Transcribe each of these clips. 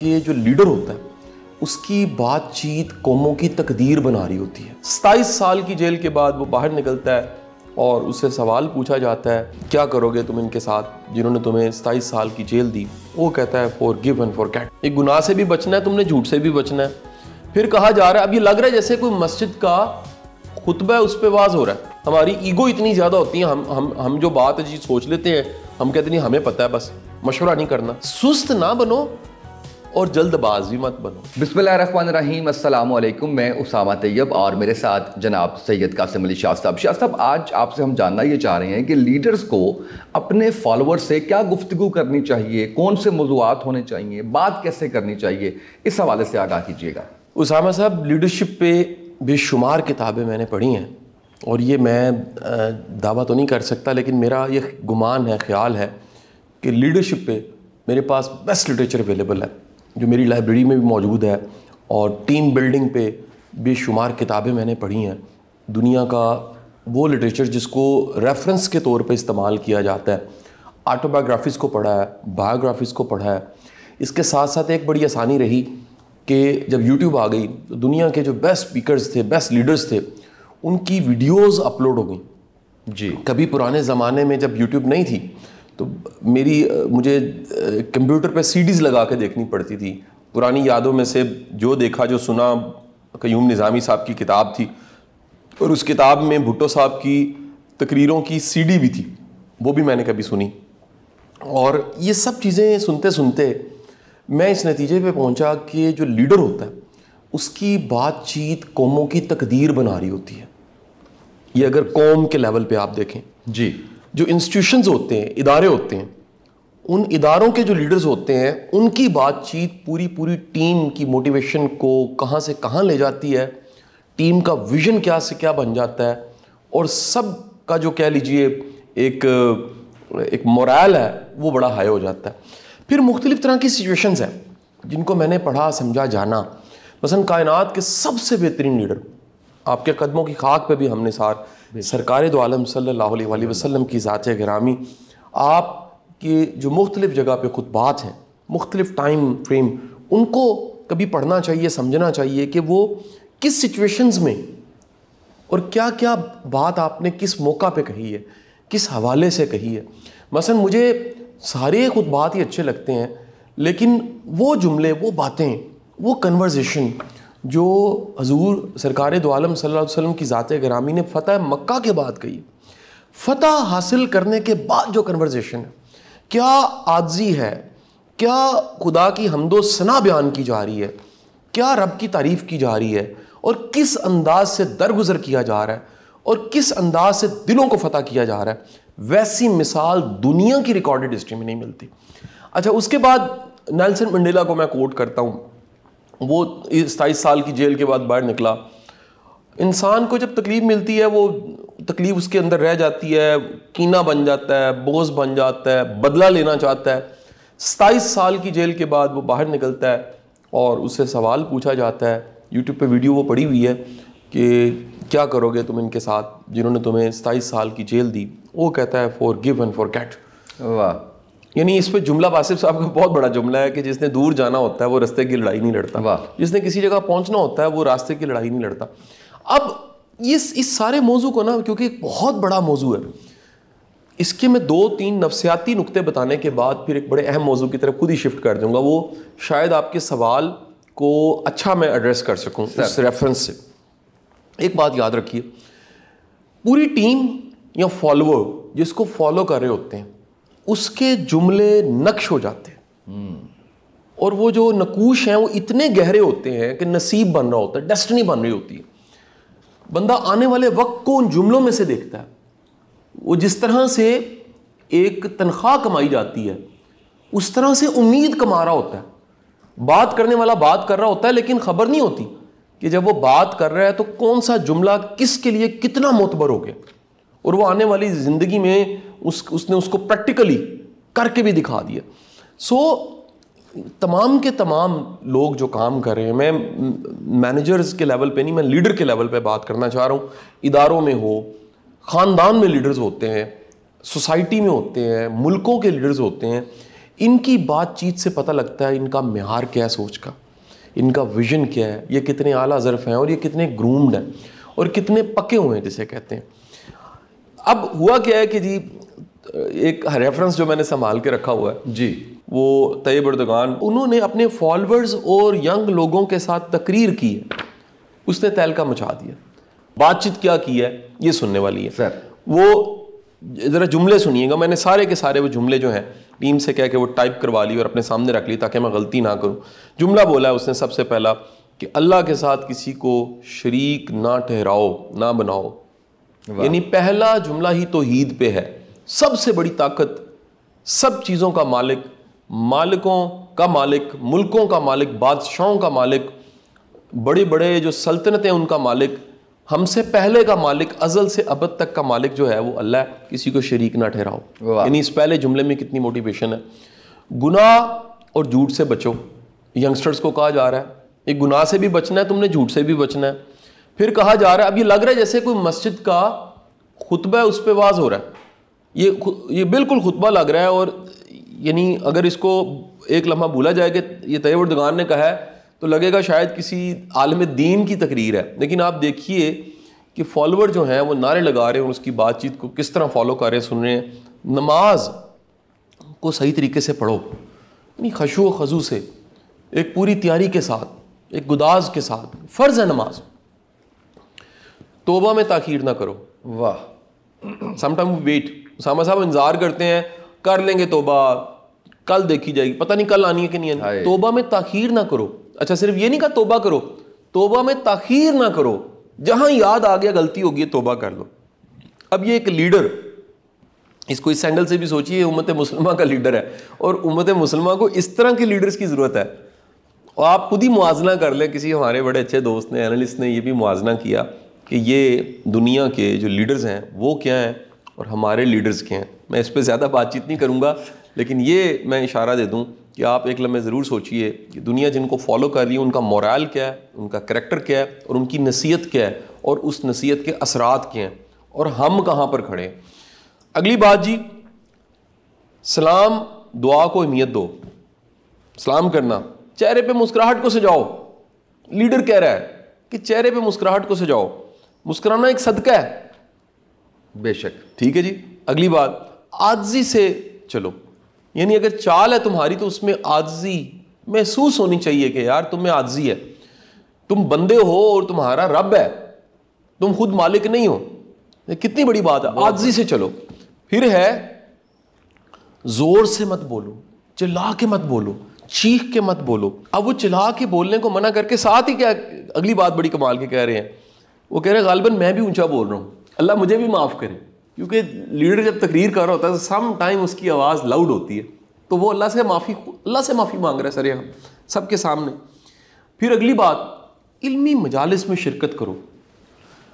یہ جو لیڈر ہوتا ہے اس کی بات چیت قوموں کی تقدیر بنا رہی ہوتی ہے۔ 27 سال کی جیل کے بعد وہ باہر نکلتا ہے اور اس سے سوال پوچھا جاتا ہے کیا کرو گے تم ان کے ساتھ جنہوں نے تمہیں 27 سال کی جیل دی؟ وہ کہتا ہے forgive and forget۔ ایک گناہ سے بھی بچنا ہے تم نے، جھوٹ سے بھی بچنا ہے۔ پھر کہا جا رہا ہے، اب یہ لگ رہا ہے جیسے کوئی مسجد کا خطبہ ہے اس پہ واز ہو رہا ہے۔ ہماری ایگو اتنی زیادہ ہوتی ہے، ہم جو بات ہے سوچ لیتے ہیں، ہم کہتے ہیں ہمیں پتہ ہے، بس مشورہ نہیں کرنا۔ سست نہ بنو اور جلد باز بھی مت بنو۔ بسم اللہ الرحمن الرحیم، السلام علیکم۔ میں اسامہ طیب اور میرے ساتھ جناب سید قاسم علی شاہ صاحب۔ شاہ صاحب، آج آپ سے ہم جاننا یہ چاہ رہے ہیں کہ لیڈرز کو اپنے فالوور سے کیا گفتگو کرنی چاہیے، کون سے موضوعات ہونے چاہیے، بات کیسے کرنی چاہیے، اس حوالے سے آگاہ کیجیے گا۔ اسامہ صاحب، لیڈرشپ پہ بے شمار کتابیں میں نے پڑھی ہیں اور یہ میں دعویٰ تو نہیں کر سکتا، لیکن میرا یہ گمان ہے، خیال ہے کہ لیڈرشپ پہ میرے پاس بیسٹ لٹریچر اویلیبل ہے جو میری لائبریری میں بھی موجود ہے، اور ٹیم بلڈنگ پہ بے شمار کتابیں میں نے پڑھی ہیں۔ دنیا کا وہ لٹریچر جس کو ریفرنس کے طور پہ استعمال کیا جاتا ہے، آٹو بایوگرافیز کو پڑھا ہے، بایوگرافیز کو پڑھا ہے۔ اس کے ساتھ ساتھ ایک بڑی آسانی رہی کہ جب یوٹیوب آ گئی تو دنیا کے جو بیسٹ اسپیکرز تھے، بیسٹ لیڈرز تھے، ان کی ویڈیوز اپلوڈ ہو گئیں۔ جی، کبھی پرانے زمانے میں جب یوٹیوب نہیں تھی تو مجھے کمپیوٹر پہ CDs لگا کے دیکھنی پڑتی تھی۔ پرانی یادوں میں سے جو دیکھا جو سنا، قیوم نظامی صاحب کی کتاب تھی اور اس کتاب میں بھٹو صاحب کی تقریروں کی CD بھی تھی، وہ بھی میں نے کبھی سنی۔ اور یہ سب چیزیں سنتے سنتے میں اس نتیجے پہ پہنچا کہ جو لیڈر ہوتا ہے اس کی بات چیت قوموں کی تقدیر بنا رہی ہوتی ہے۔ یہ اگر قوم کے لیول پہ آپ دیکھیں، جی، جو انسٹیٹیوشنز ہوتے ہیں، ادارے ہوتے ہیں، ان اداروں کے جو لیڈرز ہوتے ہیں ان کی بات چیت پوری ٹیم کی موٹیویشن کو کہاں سے کہاں لے جاتی ہے، ٹیم کا ویژن کیا سے کیا بن جاتا ہے، اور سب کا جو کہہ لیجئے ایک مورال ہے وہ بڑا ہائی ہو جاتا ہے۔ پھر مختلف طرح کی سچویشنز ہیں جن کو میں نے پڑھا، سمجھا، جانا۔ مثلا کائنات کے سب سے بہترین لیڈر، آپ کے قدموں کی خاک پہ بھی ہم نے سرکار دو عالم صلی اللہ علیہ وآلہ وسلم کی ذات گرامی، آپ کے جو مختلف جگہ پہ خطبات ہیں، مختلف ٹائم فریم، ان کو کبھی پڑھنا چاہیے، سمجھنا چاہیے کہ وہ کس سچویشنز میں اور کیا کیا بات آپ نے کس موقع پہ کہی ہے، کس حوالے سے کہی ہے۔ مثلا مجھے سارے خطبات ہی اچھے لگتے ہیں، لیکن وہ جملے، وہ باتیں، وہ کنورزیشن جو حضور سرکار دو عالم صلی اللہ علیہ وسلم کی ذات گرامی نے فتح مکہ کے بعد کہی، فتح حاصل کرنے کے بعد جو کنورزیشن ہے، کیا عاجزی ہے، کیا خدا کی حمد و ثنا بیان کی جا رہی ہے، کیا رب کی تعریف کی جا رہی ہے، اور کس انداز سے درگزر کیا جا رہا ہے، اور کس انداز سے دلوں کو فتح کیا جا رہا ہے، ویسی مثال دنیا کی ریکارڈڈ ہسٹری میں نہیں ملتی۔ اچھا، اس کے بعد نیلسن منڈیلا کو میں کوٹ کرتا ہوں، وہ 27 سال کی جیل کے بعد باہر نکلا۔ انسان کو جب تکلیف ملتی ہے وہ تکلیف اس کے اندر رہ جاتی ہے، کینہ بن جاتا ہے، بغض بن جاتا ہے، بدلہ لینا چاہتا ہے۔ 27 سال کی جیل کے بعد وہ باہر نکلتا ہے اور اس سے سوال پوچھا جاتا ہے، یوٹیوب پہ ویڈیو وہ پڑی ہوئی ہے کہ کیا کرو گے تم ان کے ساتھ جنہوں نے تمہیں 27 سال کی جیل دی؟ وہ کہتا ہے forgive and forget۔ واہ! یعنی اس پہ جملہ باسف صاحب کا بہت بڑا جملہ ہے کہ جس نے دور جانا ہوتا ہے وہ راستے کی لڑائی نہیں لڑتا، جس نے کسی جگہ پہنچنا ہوتا ہے وہ راستے کی لڑائی نہیں لڑتا۔ اب اس سارے موضوع کو نا، کیونکہ ایک بہت بڑا موضوع ہے، اس کے میں 2-3 نفسیاتی نقطے بتانے کے بعد پھر ایک بڑے اہم موضوع کی طرف خود ہی شفٹ کر دوں گا، وہ شاید آپ کے سوال کو اچھا میں ایڈریس کر سکوں اس ریفرنس سے۔ ایک بات یاد رکھیے، پوری ٹیم یا فالوور جس کو فالو کر رہے ہوتے ہیں اس کے جملے نقش ہو جاتے ہیں، اور وہ جو نقوش ہیں وہ اتنے گہرے ہوتے ہیں کہ نصیب بن رہا ہوتا ہے، ڈیسٹنی بن رہی ہوتی ہے۔ بندہ آنے والے وقت کو ان جملوں میں سے دیکھتا ہے۔ وہ جس طرح سے ایک تنخواہ کمائی جاتی ہے اس طرح سے امید کما رہا ہوتا ہے۔ بات کرنے والا بات کر رہا ہوتا ہے لیکن خبر نہیں ہوتی کہ جب وہ بات کر رہا ہے تو کون سا جملہ کس کے لیے کتنا معتبر ہو گیا، اور وہ آنے والی زندگی میں اس نے اس کو پریکٹیکلی کر کے بھی دکھا دیا۔ تمام کے تمام لوگ جو کام کر رہے ہیں، میں مینیجرز کے لیول پہ نہیں، میں لیڈر کے لیول پہ بات کرنا چاہ رہا ہوں۔ اداروں میں ہو، خاندان میں لیڈرز ہوتے ہیں، سوسائٹی میں ہوتے ہیں، ملکوں کے لیڈرز ہوتے ہیں، ان کی بات چیت سے پتہ لگتا ہے ان کا معیار کیا ہے سوچ کا, ان کا ویژن کیا ہے, یہ کتنے اعلیٰ ظرف ہیں اور یہ کتنے گرومڈ ہیں اور کتنے پکے ہوئے ہیں جسے کہتے ہیں. اب ہوا کیا ہے کہ جی ایک ریفرنس جو میں نے سنبھال کے رکھا ہوا ہے جی, وہ طیب اردگان, انہوں نے اپنے فالوورز اور ینگ لوگوں کے ساتھ تقریر کی ہے, اس نے تہلکہ مچا دیا. بات چیت کیا کی ہے یہ سننے والی ہے سر. وہ ذرا جملے سنیے گا, میں نے سارے کے سارے وہ جملے جو ہیں ٹیم سے کہہ کے وہ ٹائپ کروا لی اور اپنے سامنے رکھ لی تاکہ میں غلطی نہ کروں. جملہ بولا ہے اس نے سب سے پہلا کہ اللہ کے ساتھ کسی کو شریک نہ ٹھہراؤ نہ بناؤ. یعنی پہلا جملہ ہی توحید پہ ہے. سب سے بڑی طاقت, سب چیزوں کا مالک, مالکوں کا مالک, ملکوں کا مالک, بادشاہوں کا مالک, بڑے بڑے جو سلطنتیں ان کا مالک, ہم سے پہلے کا مالک, ازل سے ابد تک کا مالک جو ہے وہ اللہ ہے, کسی کو شریک نہ ٹھہراؤ. یعنی اس پہلے جملے میں کتنی موٹیویشن ہے. گناہ اور جھوٹ سے بچو, ینگسٹرز کو کہا جا رہا ہے یہ گناہ سے بھی بچنا ہے تم نے, جھوٹ سے بھی بچنا ہے. پھر کہا جا رہا ہے, اب یہ لگ رہا ہے جیسے کوئی مسجد کا خطبہ ہے اس پہ واز ہو رہا ہے, یہ بالکل خطبہ لگ رہا ہے. اور یعنی اگر اس کو ایک لمحہ بھولا جائے کہ یہ طیب اردگان نے کہا ہے تو لگے گا شاید کسی عالم دین کی تقریر ہے, لیکن آپ دیکھیے کہ فالوور جو ہیں وہ نعرے لگا رہے ہیں اور اس کی بات چیت کو کس طرح فالو کر رہے ہیں, سن رہے ہیں. نماز کو صحیح طریقے سے پڑھو, یعنی خشوع و خضوع سے, ایک پوری تیاری کے ساتھ, ایک گداز کے ساتھ. فرض ہے نماز, توبہ میں تاخیر نہ کرو. واہ. سم ٹائم ویٹ, اسامہ صاحب انتظار کرتے ہیں کر لیں گے توبہ, کل دیکھی جائے گی, پتہ نہیں کل آنی ہے کہ نہیں آنی. توبہ میں تاخیر نہ کرو. اچھا صرف یہ نہیں کہا توبہ کرو, توبہ میں تاخیر نہ کرو, جہاں یاد آ گیا غلطی ہوگی توبہ کر لو. اب یہ ایک لیڈر, اس کو اس اینگل سے بھی سوچیے, امت مسلمہ کا لیڈر ہے اور امت مسلمہ کو اس طرح کے لیڈرز کی ضرورت ہے. اور آپ خود ہی موازنہ کر لیں, کسی ہمارے بڑے اچھے دوست نے, اینالسٹ نے یہ بھی موازنہ کیا کہ یہ دنیا کے جو لیڈرز ہیں وہ کیا ہیں اور ہمارے لیڈرز کیا ہیں. میں اس پہ زیادہ بات چیت نہیں کروں گا, لیکن یہ میں اشارہ دے دوں کہ آپ ایک لمحے ضرور سوچئے کہ دنیا جن کو فالو کر رہی ہے ان کا مورال کیا ہے, ان کا کریکٹر کیا ہے اور ان کی نصیحت کیا ہے اور اس نصیحت کے اثرات کیا ہیں اور ہم کہاں پر کھڑے ہیں. اگلی بات جی, سلام دعا کو اہمیت دو. سلام کرنا, چہرے پہ مسکراہٹ کو سجاؤ. لیڈر کہہ رہا ہے کہ چہرے پہ مسکراہٹ کو سجاؤ, مسکرانا ایک صدقہ ہے. بے شک. ٹھیک ہے جی. اگلی بات, عاجزی سے چلو, یعنی اگر چال ہے تمہاری تو اس میں عاجزی محسوس ہونی چاہیے کہ یار تم میں عاجزی ہے, تم بندے ہو اور تمہارا رب ہے, تم خود مالک نہیں ہو. کتنی بڑی بات ہے, عاجزی سے چلو. پھر ہے زور سے مت بولو, چلا کے مت بولو, چیخ کے مت بولو. اب وہ چلا کے بولنے کو منع کر کے ساتھ ہی کیا اگلی بات بڑی کمال کی کہہ رہے ہیں, وہ کہہ رہے ہیں غالباً میں بھی اونچا بول رہا ہوں, اللہ مجھے بھی معاف کرے. کیونکہ لیڈر جب تقریر کر رہا ہوتا ہے تو سم ٹائم اس کی آواز لاؤڈ ہوتی ہے, تو وہ اللہ سے معافی مانگ رہا ہے سر یہاں سب کے سامنے. پھر اگلی بات, علمی مجالس میں شرکت کرو.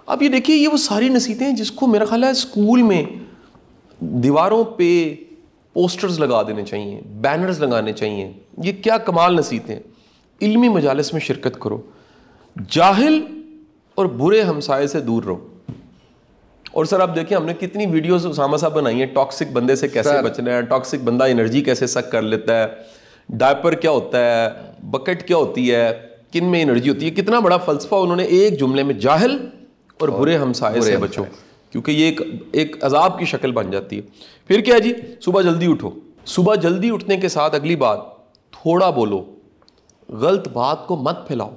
اب یہ دیکھیے یہ وہ ساری نصیحتیں ہیں جس کو میرا خیال ہے اسکول میں دیواروں پہ پوسٹرز لگا دینے چاہیے, بینرز لگانے چاہیے. یہ کیا کمال نصیحتیں. علمی مجالس میں شرکت کرو, جاہل اور برے ہمسائے سے دور رہو. اور سر آپ دیکھیں ہم نے کتنی ویڈیوز اسامہ صاحب بنائی ہیں, ٹاکسک بندے سے کیسے بچنا ہے, ٹاکسک بندہ انرجی کیسے سک کر لیتا ہے, ڈائپر کیا ہوتا ہے, بکٹ کیا ہوتی ہے, کن میں انرجی ہوتی ہے. کتنا بڑا فلسفہ انہوں نے ایک جملے میں, جاہل اور برے ہمسائے سے بچو, کیونکہ یہ ایک عذاب کی شکل بن جاتی ہے. پھر کیا جی, صبح جلدی اٹھو. صبح جلدی اٹھنے کے ساتھ اگلی بات, تھوڑا بولو, غلط بات کو مت پھیلاؤ.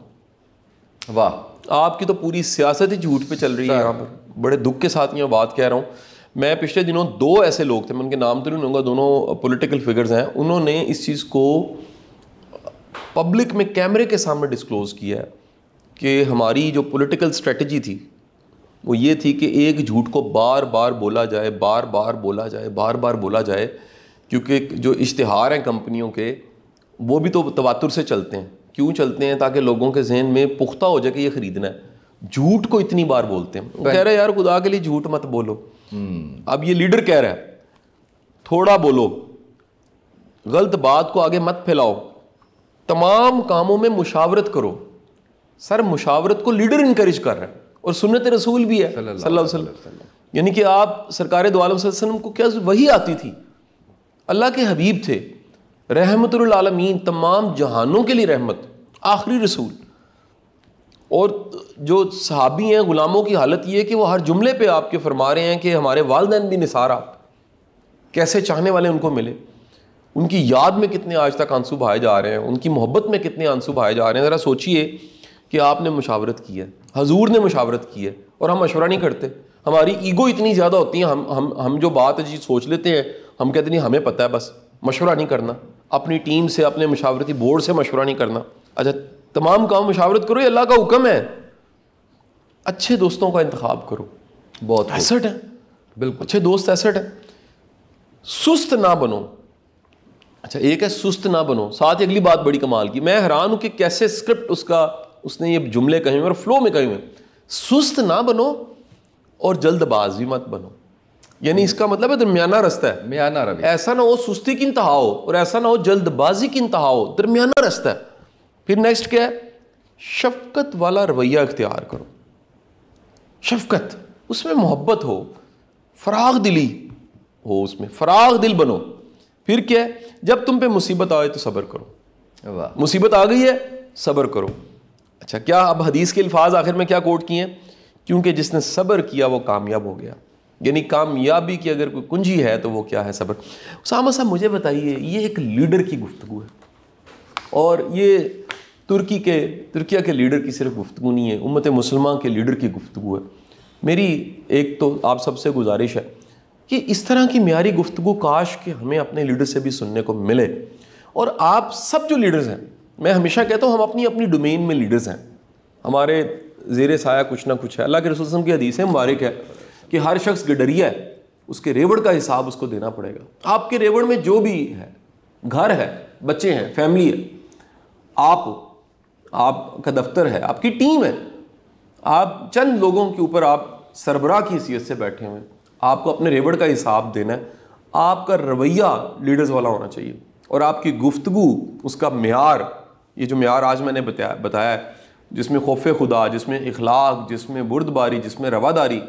واہ. آپ کی تو پوری سیاست ہی جھوٹ پہ چل رہی ہے یہاں پر. بڑے دکھ کے ساتھ یہ بات کہہ رہا ہوں. میں پچھلے دنوں 2 ایسے لوگ تھے, میں ان کے نام تو نہیں لوں گا, دونوں پولیٹیکل فگرز ہیں, انہوں نے اس چیز کو پبلک میں کیمرے کے سامنے ڈسکلوز کیا ہے کہ ہماری جو پولیٹیکل اسٹریٹجی تھی وہ یہ تھی کہ ایک جھوٹ کو بار بار بولا جائے, بار بار بولا جائے, بار بار بولا جائے, کیونکہ جو اشتہار ہیں کمپنیوں کے وہ بھی تو تواتر سے چلتے ہیں. کیوں چلتے ہیں؟ تاکہ لوگوں کے ذہن میں پختہ ہو جائے کہ یہ خریدنا ہے. جھوٹ کو اتنی بار بولتے ہیں, وہ کہہ رہے ہیں یار خدا کے لیے جھوٹ مت بولو. اب یہ لیڈر کہہ رہا ہے تھوڑا بولو, غلط بات کو آگے مت پھیلاؤ, تمام کاموں میں مشاورت کرو. سر مشاورت کو لیڈر انکریج کر رہا ہے اور سنت رسول بھی ہے صلی اللہ علیہ وسلم. یعنی کہ آپ سرکار دو عالم صلی اللہ علیہ وسلم کو کیا وحی آتی تھی, اللہ کے حبیب تھے, رحمت للعالمین، تمام جہانوں کے لیے رحمت، آخری رسول. اور جو صحابی ہیں غلاموں کی حالت یہ ہے کہ وہ ہر جملے پہ آپ کے فرما رہے ہیں کہ ہمارے والدین بھی نثار آپ، کیسے چاہنے والے ان کو ملے، ان کی یاد میں کتنے آج تک آنسو بہائے جا رہے ہیں، ان کی محبت میں کتنے آنسو بہائے جا رہے ہیں. ذرا سوچئے کہ آپ نے مشاورت کی ہے، حضور نے مشاورت کی ہے، اور ہم مشورہ نہیں کرتے. ہماری ایگو اتنی زیادہ ہوتی ہے، ہم جو بات جی سوچ لیتے ہیں، ہم کہتے ہیں ہمیں پتہ ہے، بس مشورہ نہیں کرنا، اپنی ٹیم سے، اپنے مشاورتی بورڈ سے مشورہ نہیں کرنا. اچھا تمام کام مشاورت کرو، یہ اللہ کا حکم ہے. اچھے دوستوں کا انتخاب کرو، بہت ایسٹ ہے. بالکل اچھے دوست ایسٹ ہے. سست نہ بنو. اچھا ایک ہے سست نہ بنو، ساتھ اگلی بات بڑی کمال کی، میں حیران ہوں کہ کیسے اسکرپٹ اس نے یہ جملے کہے ہوئے اور فلو میں کہے ہوئے. سست نہ بنو اور جلد باز بھی مت بنو. یعنی اس کا مطلب ہے درمیانہ رستہ ہے، میانہ روی. ایسا نہ ہو سستی کی انتہا ہو اور ایسا نہ ہو جلد بازی کی انتہا ہو، درمیانہ رستہ ہے. پھر نیکسٹ کیا ہے؟ شفقت والا رویہ اختیار کرو. شفقت، اس میں محبت ہو، فراغ دلی ہو، اس میں فراغ دل بنو. پھر کیا ہے؟ جب تم پہ مصیبت آئے تو صبر کرو. واہ. مصیبت آ گئی ہے، صبر کرو. اچھا کیا اب حدیث کے الفاظ آخر میں کیا کوٹ کیے ہیں؟ کیونکہ جس نے صبر کیا وہ کامیاب ہو گیا. یعنی کامیابی کی اگر کوئی کنجی ہے تو وہ کیا ہے؟ صبر. اسامہ صاحب مجھے بتائیے، یہ ایک لیڈر کی گفتگو ہے، اور یہ ترکیہ کے لیڈر کی صرف گفتگو نہیں ہے، امت مسلمہ کے لیڈر کی گفتگو ہے. میری ایک تو آپ سب سے گزارش ہے کہ اس طرح کی معیاری گفتگو کاش کہ ہمیں اپنے لیڈر سے بھی سننے کو ملے. اور آپ سب جو لیڈرز ہیں، میں ہمیشہ کہتا ہوں ہم اپنی اپنی ڈومین میں لیڈرز ہیں، ہمارے زیر سایہ کچھ نہ کچھ ہے. اللہ کے رسول صلی اللہ علیہ وسلم کی حدیث مبارک ہے کہ ہر شخص گڈریا ہے، اس کے ریوڑ کا حساب اس کو دینا پڑے گا. آپ کے ریوڑ میں جو بھی ہے، گھر ہے، بچے ہیں، فیملی ہے، آپ کا دفتر ہے، آپ کی ٹیم ہے، آپ چند لوگوں کے اوپر آپ سربراہ کی حیثیت سے بیٹھے ہوئے ہیں، آپ کو اپنے ریوڑ کا حساب دینا ہے. آپ کا رویہ لیڈرز والا ہونا چاہیے، اور آپ کی گفتگو، اس کا معیار، یہ جو معیار آج میں نے بتایا ہے، جس میں خوف خدا، جس میں اخلاق، جس میں بردباری، جس میں رواداری،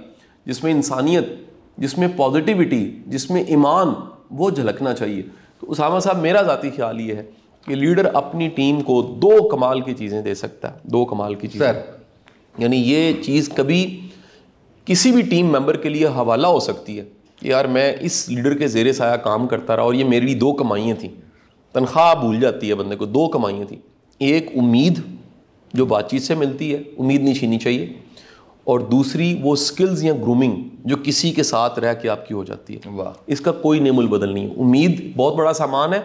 جس میں انسانیت، جس میں پازیٹیوٹی، جس میں ایمان، وہ جھلکنا چاہیے. تو اسامہ صاحب میرا ذاتی خیال یہ ہے کہ لیڈر اپنی ٹیم کو 2 کمال کی چیزیں دے سکتا ہے، 2 کمال کی چیزیں. یعنی یہ چیز کبھی کسی بھی ٹیم ممبر کے لیے حوالہ ہو سکتی ہے کہ یار میں اس لیڈر کے زیر سایہ کام کرتا رہا اور یہ میری 2 کمائیاں تھیں. تنخواہ بھول جاتی ہے بندے کو، 2 کمائیاں تھیں. ایک امید جو بات چیت سے ملتی ہے، امید نہیں چھینی چاہیے، اور دوسری وہ سکلز یا گرومنگ جو کسی کے ساتھ رہ کے آپ کی ہو جاتی ہے. واہ. اس کا کوئی نعم البدل نہیں ہے. امید بہت بڑا سامان ہے،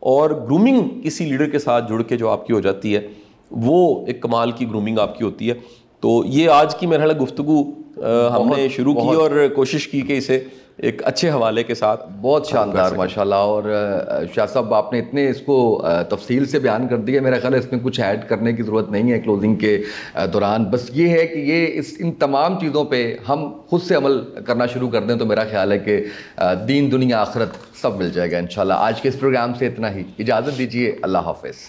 اور گرومنگ کسی لیڈر کے ساتھ جڑ کے جو آپ کی ہو جاتی ہے وہ ایک کمال کی گرومنگ آپ کی ہوتی ہے. تو یہ آج کی میرا خیال گفتگو ہم نے شروع کی اور کوشش کی کہ اسے ایک اچھے حوالے کے ساتھ. بہت شاندار ماشاءاللہ. اور شاہ صاحب آپ نے اتنے اس کو تفصیل سے بیان کر دیا، میرا خیال ہے اس میں کچھ ایڈ کرنے کی ضرورت نہیں ہے کلوزنگ کے دوران. بس یہ ہے کہ ان تمام چیزوں پہ ہم خود سے عمل کرنا شروع کر دیں تو میرا خیال ہے کہ دین دنیا آخرت سب مل جائے گا انشاءاللہ. آج کے اس پروگرام سے اتنا ہی، اجازت دیجیے، اللہ حافظ.